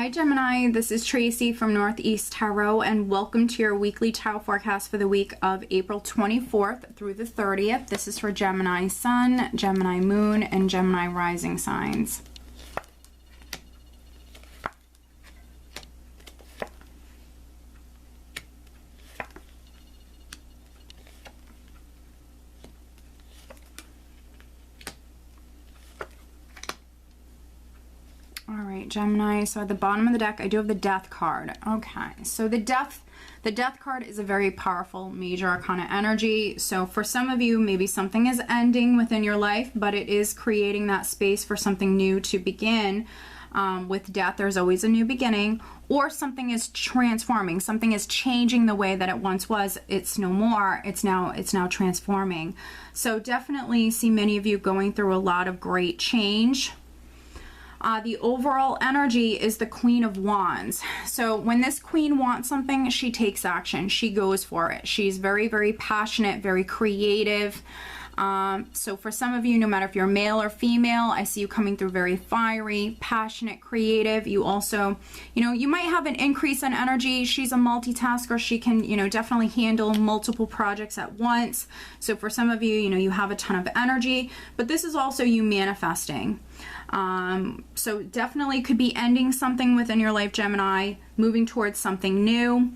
Hi Gemini, this is Tracy from Northeast Tarot and welcome to your weekly tarot forecast for the week of April 24th through the 30th. This is for Gemini Sun, Gemini Moon, and Gemini Rising signs. All right, Gemini, so at the bottom of the deck, I do have the Death card. Okay, so the Death card is a very powerful major arcana energy. So for some of you, maybe something is ending within your life, but it is creating that space for something new to begin. With death, there's always a new beginning, or something is transforming. Something is changing the way that it once was. It's no more. It's now transforming. So definitely see many of you going through a lot of great change. The overall energy is the Queen of Wands. So when this queen wants something, she takes action. She goes for it. She's very, very passionate, very creative. So for some of you, no matter if you're male or female, I see you coming through very fiery, passionate, creative. You also, you might have an increase in energy. She's a multitasker. She can, definitely handle multiple projects at once. So for some of you, you have a ton of energy, but this is also you manifesting. So definitely could be ending something within your life, Gemini, moving towards something new.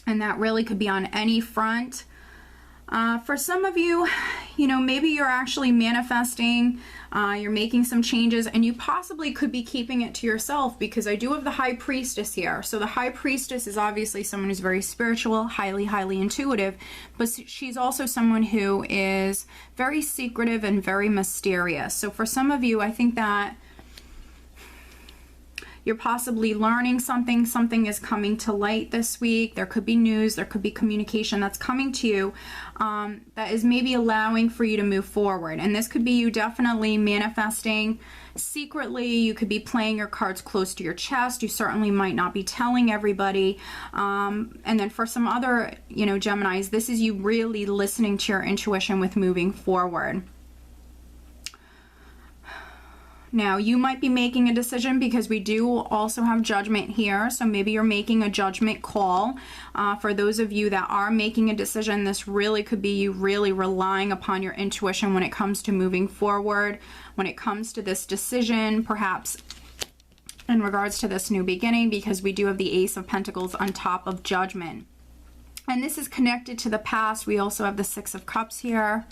And that really could be on any front. For some of you, maybe you're actually manifesting, you're making some changes, and you possibly could be keeping it to yourself, because I do have the High Priestess here. So the High Priestess is obviously someone who's very spiritual, highly intuitive, but she's also someone who is very secretive and very mysterious. So for some of you, I think that you're possibly learning something. Something is coming to light this week. There could be news, there could be communication that's coming to you that is maybe allowing for you to move forward. And this could be you definitely manifesting secretly. You could be playing your cards close to your chest. You certainly might not be telling everybody. And then for some other, Geminis, this is you really listening to your intuition with moving forward. Now, you might be making a decision, because we do also have Judgment here. So maybe you're making a judgment call. For those of you that are making a decision, this really could be you really relying upon your intuition when it comes to moving forward, when it comes to this decision, perhaps in regards to this new beginning, because we do have the Ace of Pentacles on top of Judgment. And this is connected to the past. We also have the Six of Cups here.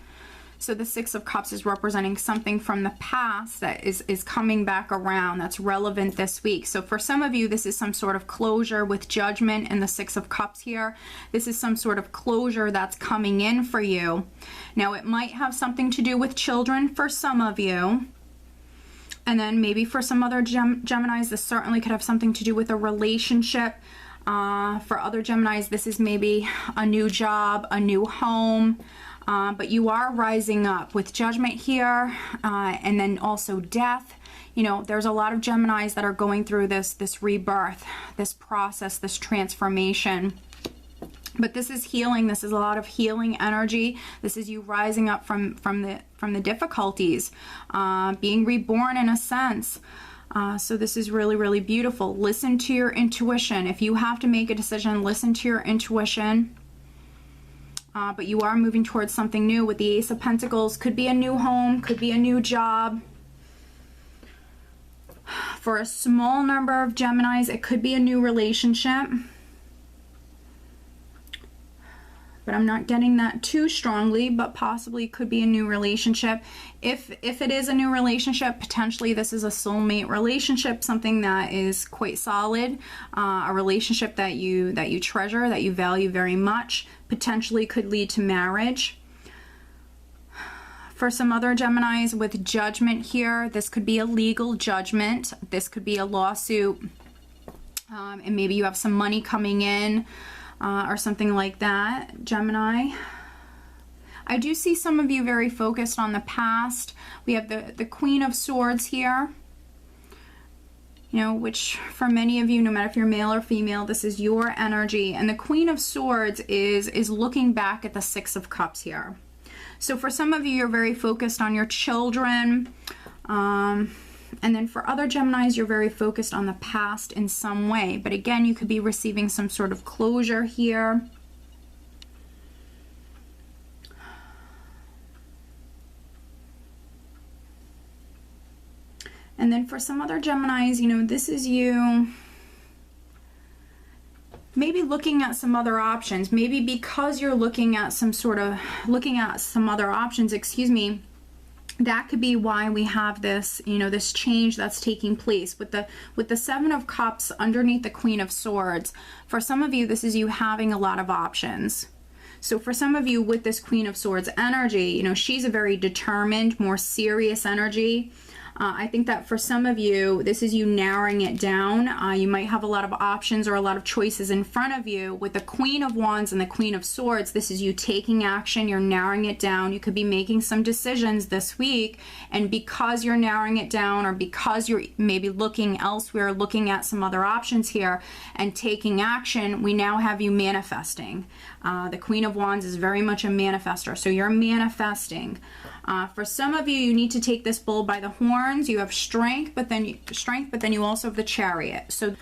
So the Six of Cups is representing something from the past that is coming back around, that's relevant this week. So for some of you, this is some sort of closure with Judgment and the Six of Cups here. This is some sort of closure that's coming in for you. Now, it might have something to do with children for some of you. And then maybe for some other Geminis, this certainly could have something to do with a relationship. For other Geminis, this is maybe a new job, a new home. But you are rising up with Judgment here, and then also death. There's a lot of Geminis that are going through this rebirth, this process, this transformation. But this is healing. This is a lot of healing energy. This is you rising up from the difficulties, being reborn in a sense. So this is really beautiful. Listen to your intuition. If you have to make a decision, listen to your intuition. But you are moving towards something new with the Ace of Pentacles. Could be a new home, could be a new job. For a small number of Geminis, it could be a new relationship. But I'm not getting that too strongly, but possibly could be a new relationship. If it is a new relationship, potentially this is a soulmate relationship, something that is quite solid, a relationship that you treasure, that you value very much, potentially could lead to marriage. For some other Geminis with Judgment here, this could be a legal judgment. This could be a lawsuit, and maybe you have some money coming in. Or something like that, Gemini. I do see some of you very focused on the past. We have the Queen of Swords here, which for many of you, no matter if you're male or female, this is your energy. And the Queen of Swords is looking back at the Six of Cups here. So for some of you, you're very focused on your children. And then for other Geminis, you're very focused on the past in some way. But again, you could be receiving some sort of closure here. And then for some other Geminis, you know, this is you maybe looking at some other options. Maybe because you're looking at some other options, excuse me, that could be why we have this, you know, this change that's taking place with the Seven of Cups underneath the Queen of Swords. For some of you, this is you having a lot of options. So for some of you with this Queen of Swords energy, you know, she's a very determined, more serious energy. I think that for some of you, this is you narrowing it down. You might have a lot of options or a lot of choices in front of you. With the Queen of Wands and the Queen of Swords, this is you taking action. You're narrowing it down. You could be making some decisions this week. And because you're narrowing it down, or because you're maybe looking elsewhere, looking at some other options here and taking action, we now have you manifesting. The Queen of Wands is very much a manifester. So you're manifesting. For some of you, you need to take this bull by the horns. You have strength, but then you also have the Chariot. So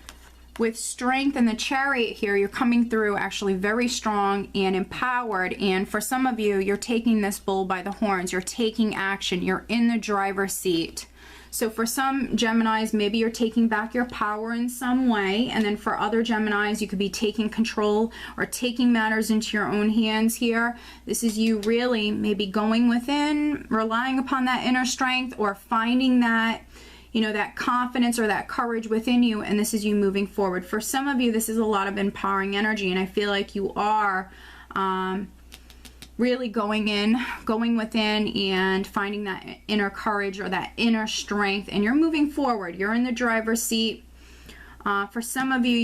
with strength and the Chariot here, you're coming through actually very strong and empowered. And for some of you, you're taking this bull by the horns. You're taking action. You're in the driver's seat. So for some Geminis, maybe you're taking back your power in some way. And then for other Geminis, you could be taking control or taking matters into your own hands here. This is you really maybe going within, relying upon that inner strength, or finding that, you know, that confidence or that courage within you. And this is you moving forward. For some of you, this is a lot of empowering energy. And I feel like you are really going within and finding that inner courage or that inner strength, and you're moving forward. You're in the driver's seat. For some of you,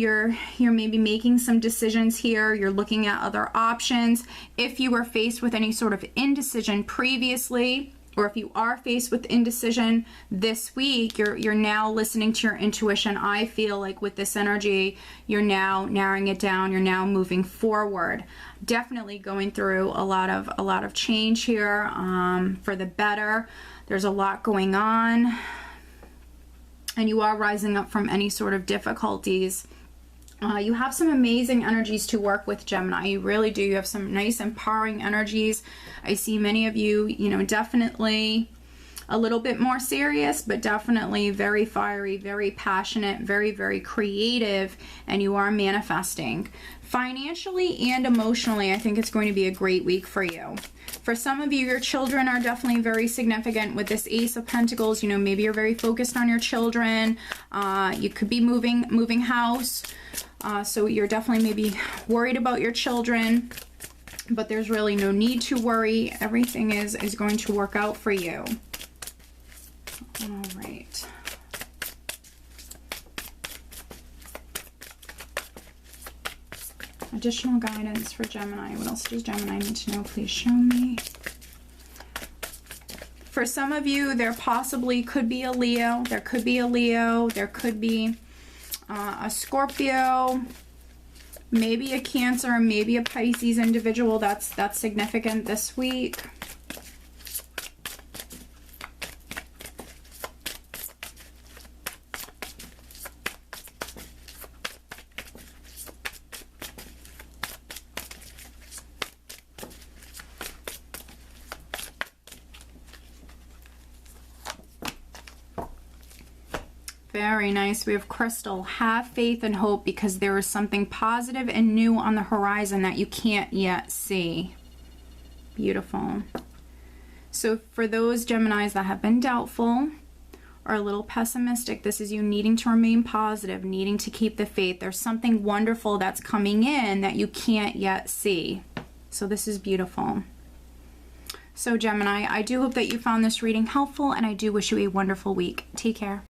you're maybe making some decisions here. You're looking at other options. If you were faced with any sort of indecision previously, or if you are faced with indecision this week, you're now listening to your intuition. I feel like with this energy, you're now narrowing it down. You're now moving forward. Definitely going through a lot of change here for the better. There's a lot going on, and you are rising up from any sort of difficulties. You have some amazing energies to work with, Gemini. You really do. You have some nice empowering energies. I see many of you, you know, definitely a little bit more serious, but definitely very fiery, very passionate, very, very creative, and you are manifesting. Financially and emotionally, I think it's going to be a great week for you. For some of you, your children are definitely very significant with this Ace of Pentacles. You know, maybe you're very focused on your children. You could be moving house. So you're definitely maybe worried about your children, but there's really no need to worry. Everything is going to work out for you. All right. Additional guidance for Gemini. What else does Gemini need to know? Please show me. For some of you, there possibly could be a Leo. There could be a Leo. There could be a Scorpio. Maybe a Cancer. Maybe a Pisces individual that's significant this week. Very nice. We have Crystal. Have faith and hope, because there is something positive and new on the horizon that you can't yet see. Beautiful. So for those Geminis that have been doubtful or a little pessimistic, this is you needing to remain positive, needing to keep the faith. There's something wonderful that's coming in that you can't yet see. So this is beautiful. So Gemini, I do hope that you found this reading helpful, and I do wish you a wonderful week. Take care.